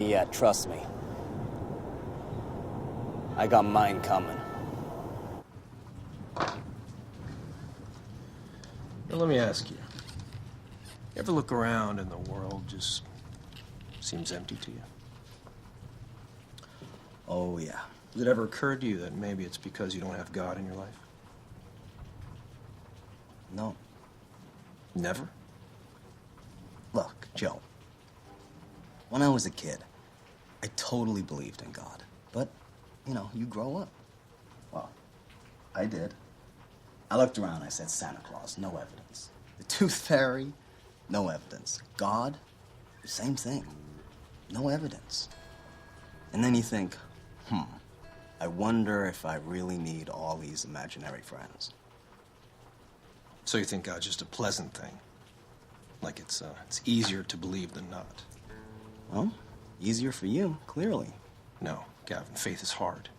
Yeah, trust me. I got mine coming. Now, let me ask you. You ever look around and the world just seems empty to you? Oh, yeah. Has it ever occurred to you that maybe it's because you don't have God in your life? No. Never? Look, Joe. When I was a kid, I totally believed in God. But, you know, you grow up. Well, I did. I looked around, I said, Santa Claus, no evidence. The Tooth Fairy, no evidence. God, same thing. No evidence. And then you think, I wonder if I really need all these imaginary friends. So you think God's just a pleasant thing? Like it's easier to believe than not? Well, easier for you, clearly. No, Gavin, faith is hard.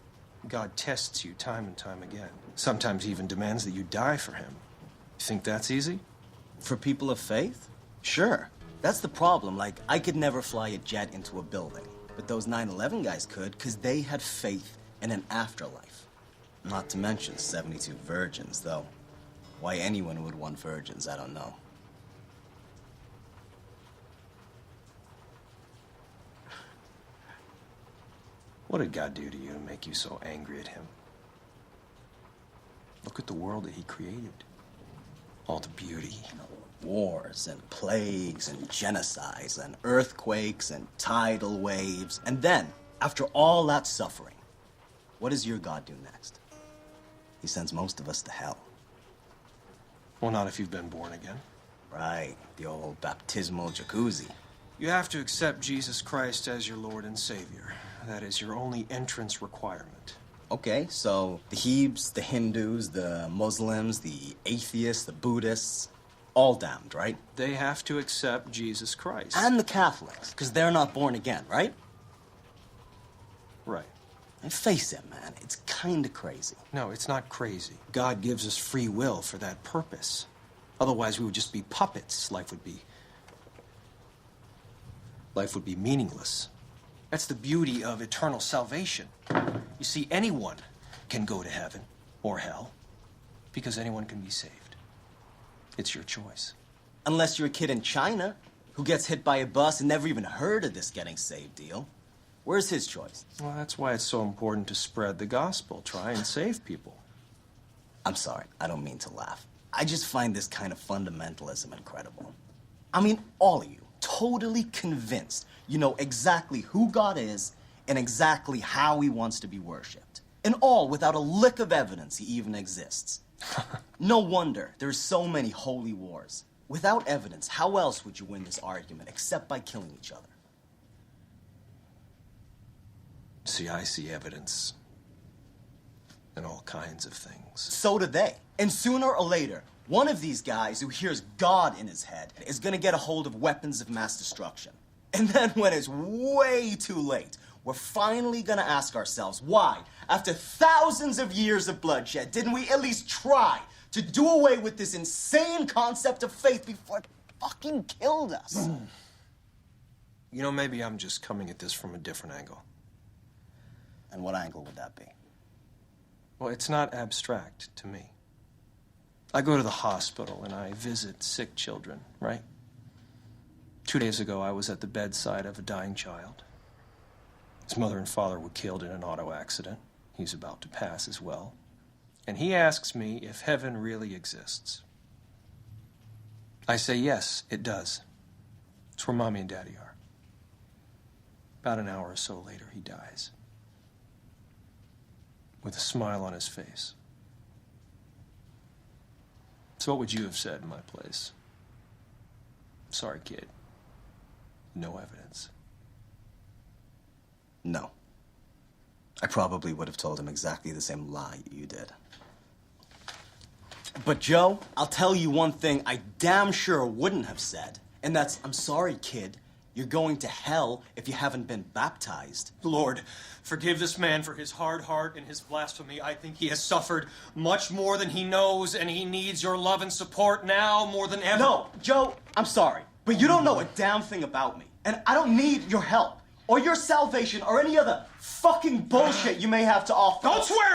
God tests you time and time again. Sometimes he even demands that you die for him. You think that's easy? For people of faith? Sure. That's the problem. Like, I could never fly a jet into a building. But those 9/11 guys could, because they had faith in an afterlife. Not to mention 72 virgins, though. Why anyone would want virgins, I don't know. What did God do to you to make you so angry at him? Look at the world that he created. All the beauty. You know, wars and plagues and genocides and earthquakes and tidal waves. And then, after all that suffering, what does your God do next? He sends most of us to hell. Well, not if you've been born again. Right, the old baptismal jacuzzi. You have to accept Jesus Christ as your Lord and Savior. That is your only entrance requirement. Okay, so the Hebes, the Hindus, the Muslims, the atheists, the Buddhists, all damned, right? They have to accept Jesus Christ. And the Catholics, because they're not born again, right? Right. And face it, man, it's kind of crazy. No, it's not crazy. God gives us free will for that purpose. Otherwise, we would just be puppets. Life would be meaningless. That's the beauty of eternal salvation. You see, anyone can go to heaven or hell because anyone can be saved. It's your choice. Unless you're a kid in China who gets hit by a bus and never even heard of this getting saved deal. Where's his choice? Well, that's why it's so important to spread the gospel. Try and save people. I'm sorry, I don't mean to laugh. I just find this kind of fundamentalism incredible. I mean, all of you, totally convinced you know exactly who God is and exactly how he wants to be worshipped. And all without a lick of evidence he even exists. No wonder there's so many holy wars. Without evidence, how else would you win this argument except by killing each other? See, I see evidence in all kinds of things. So do they. And sooner or later, one of these guys who hears God in his head is gonna get a hold of weapons of mass destruction. And then when it's way too late, we're finally gonna ask ourselves why, after thousands of years of bloodshed, didn't we at least try to do away with this insane concept of faith before it fucking killed us? You know, maybe I'm just coming at this from a different angle. And what angle would that be? Well, it's not abstract to me. I go to the hospital and I visit sick children, right? 2 days ago, I was at the bedside of a dying child. His mother and father were killed in an auto accident. He's about to pass as well. And he asks me if heaven really exists. I say, yes, it does. It's where Mommy and Daddy are. About an hour or so later, he dies. With a smile on his face. So what would you have said in my place? Sorry, kid. No evidence. No. I probably would have told him exactly the same lie you did. But Joe, I'll tell you one thing I damn sure wouldn't have said, and that's, I'm sorry, kid, you're going to hell if you haven't been baptized. Lord, forgive this man for his hard heart and his blasphemy. I think he has suffered much more than he knows, and he needs your love and support now more than ever. No, Joe, I'm sorry, but you don't know a damn thing about me, and I don't need your help. or your salvation, or any other fucking bullshit you may have to offer. Don't swear!